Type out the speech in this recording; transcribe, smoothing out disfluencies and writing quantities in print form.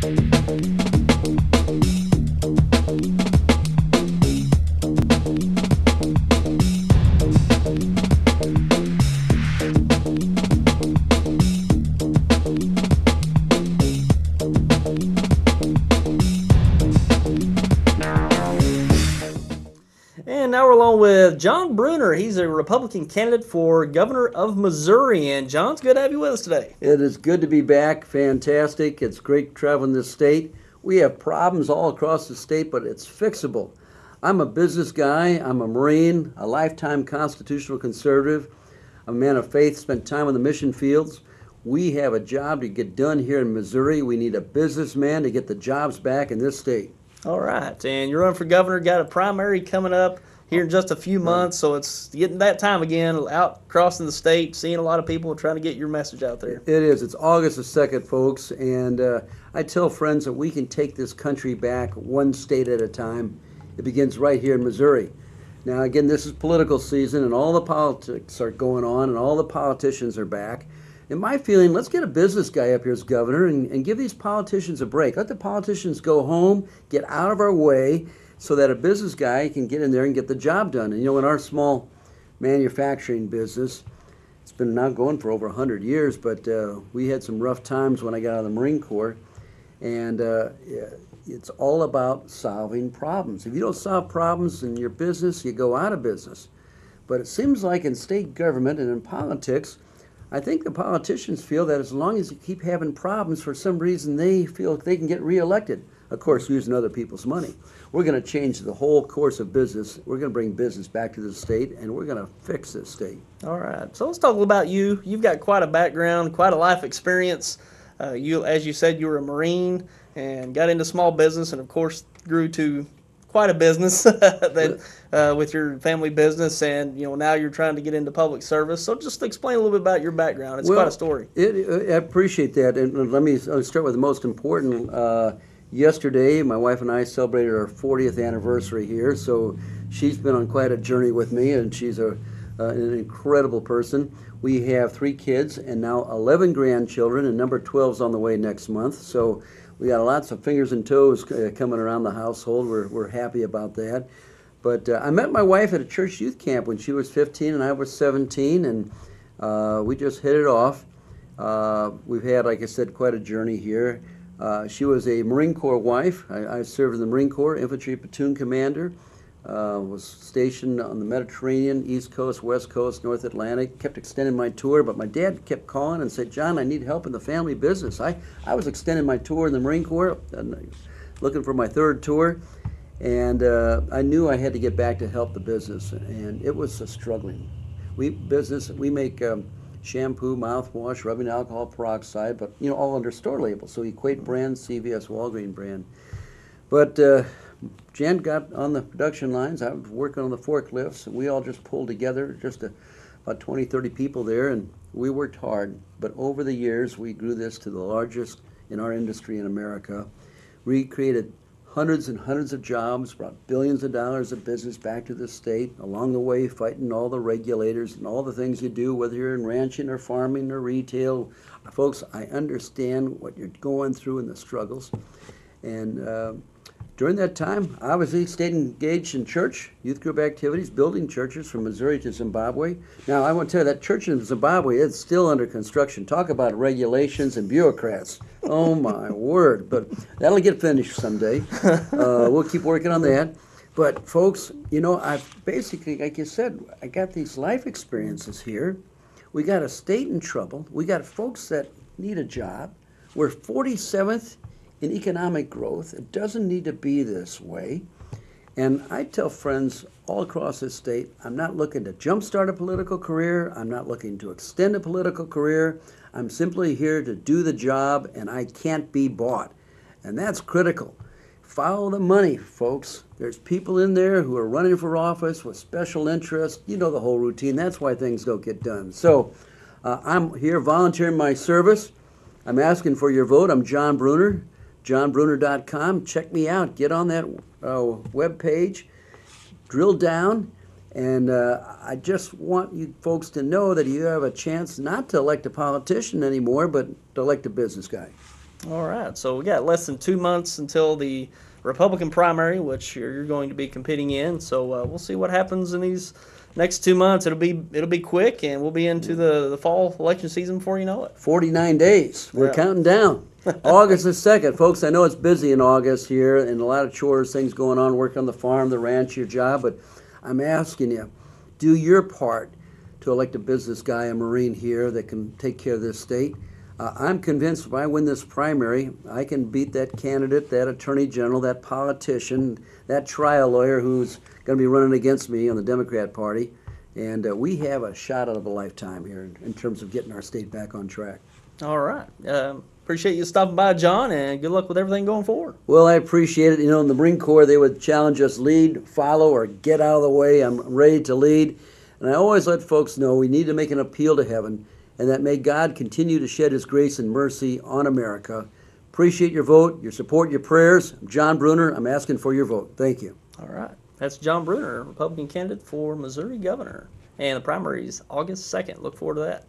And now we're along with John Brunner. He's a Republican candidate for Governor of Missouri. And John, it's good to have you with us today. It is good to be back. Fantastic. It's great traveling this state. We have problems all across the state, but it's fixable. I'm a business guy. I'm a Marine, a lifetime constitutional conservative. I'm a man of faith, spent time on the mission fields. We have a job to get done here in Missouri. We need a businessman to get the jobs back in this state. All right. And you're running for governor. Got a primary coming up here in just a few months. So it's getting that time again, out crossing the state, seeing a lot of people, trying to get your message out there. It is. It's August the 2nd, folks. And I tell friends that we can take this country back one state at a time. It begins right here in Missouri. Now, again, this is political season, and all the politics are going on, and all the politicians are back. In my feeling, let's get a business guy up here as governor and give these politicians a break. Let the politicians go home, get out of our way, so that a business guy can get in there and get the job done. And you know, in our small manufacturing business, it's been now going for over 100 years, but we had some rough times when I got out of the Marine Corps. And it's all about solving problems. If you don't solve problems in your business, you go out of business. But it seems like in state government and in politics, I think the politicians feel that as long as you keep having problems, for some reason they feel they can get reelected. Of course, using other people's money. We're going to change the whole course of business. We're going to bring business back to the state, and we're going to fix this state. All right. So let's talk about you. You've got quite a background, quite a life experience. You, as you said, you were a Marine and got into small business, and of course grew to quite a business with your family business, and you know now you're trying to get into public service. So just explain a little bit about your background. It's quite a story. I appreciate that, and let me start with the most important. Yesterday, my wife and I celebrated our 40th anniversary here, so she's been on quite a journey with me, and she's an incredible person. We have 3 kids and now 11 grandchildren, and number 12's on the way next month. So we got lots of fingers and toes coming around the household. We're happy about that. But I met my wife at a church youth camp when she was 15 and I was 17, and we just hit it off. We've had, like I said, quite a journey here. She was a Marine Corps wife. I served in the Marine Corps, infantry platoon commander. Was stationed on the Mediterranean, East Coast, West Coast, North Atlantic, kept extending my tour, but my dad kept calling and said, John, I need help in the family business. I was extending my tour in the Marine Corps, looking for my 3rd tour, and I knew I had to get back to help the business, and it was struggling. We make shampoo, mouthwash, rubbing alcohol peroxide, but you know, all under store labels, so Equate brand, CVS, Walgreens brand. But Jan got on the production lines. I was working on the forklifts, and we all just pulled together, about 20, 30 people there, and we worked hard. But over the years, we grew this to the largest in our industry in America. We created hundreds and hundreds of jobs, brought billions of dollars of business back to the state, along the way fighting all the regulators and all the things you do, whether you're in ranching or farming or retail. Folks, I understand what you're going through and the struggles. And during that time, I obviously stayed engaged in church, youth group activities, building churches from Missouri to Zimbabwe. Now, I want to tell you, that church in Zimbabwe is still under construction. Talk about regulations and bureaucrats. Oh, my word. But that'll get finished someday. We'll keep working on that. But, folks, you know, I've basically, like you said, I got these life experiences here. We got a state in trouble. We got folks that need a job. We're 47th in economic growth. It doesn't need to be this way. And I tell friends all across this state, I'm not looking to jumpstart a political career. I'm not looking to extend a political career. I'm simply here to do the job, and I can't be bought. And that's critical. Follow the money, folks. There's people in there who are running for office with special interests. You know the whole routine. That's why things don't get done. So I'm here volunteering my service. I'm asking for your vote. I'm John Brunner. JohnBrunner.com. Check me out. Get on that web page. Drill down. And I just want you folks to know that you have a chance not to elect a politician anymore, but to elect a business guy. All right, so we got less than 2 months until the Republican primary, which you're going to be competing in. So we'll see what happens in these next 2 months. It'll be quick, and we'll be into the fall election season before you know it. 49 days. We're Yeah. counting down. August the 2nd. Folks, I know it's busy in August here and a lot of chores, things going on, work on the farm, the ranch, your job, but I'm asking you, do your part to elect a business guy, a Marine here that can take care of this state. I'm convinced if I win this primary, I can beat that candidate, that attorney general, that politician, that trial lawyer who's going to be running against me on the Democrat Party. And we have a shot out of a lifetime here in terms of getting our state back on track. All right. Appreciate you stopping by, John, and good luck with everything going forward. Well, I appreciate it. You know, in the Marine Corps, they would challenge us, lead, follow, or get out of the way. I'm ready to lead. And I always let folks know we need to make an appeal to heaven, and that may God continue to shed his grace and mercy on America. Appreciate your vote, your support, your prayers. I'm John Brunner. I'm asking for your vote. Thank you. All right. That's John Brunner, Republican candidate for Missouri governor. And the primary is August 2nd. Look forward to that.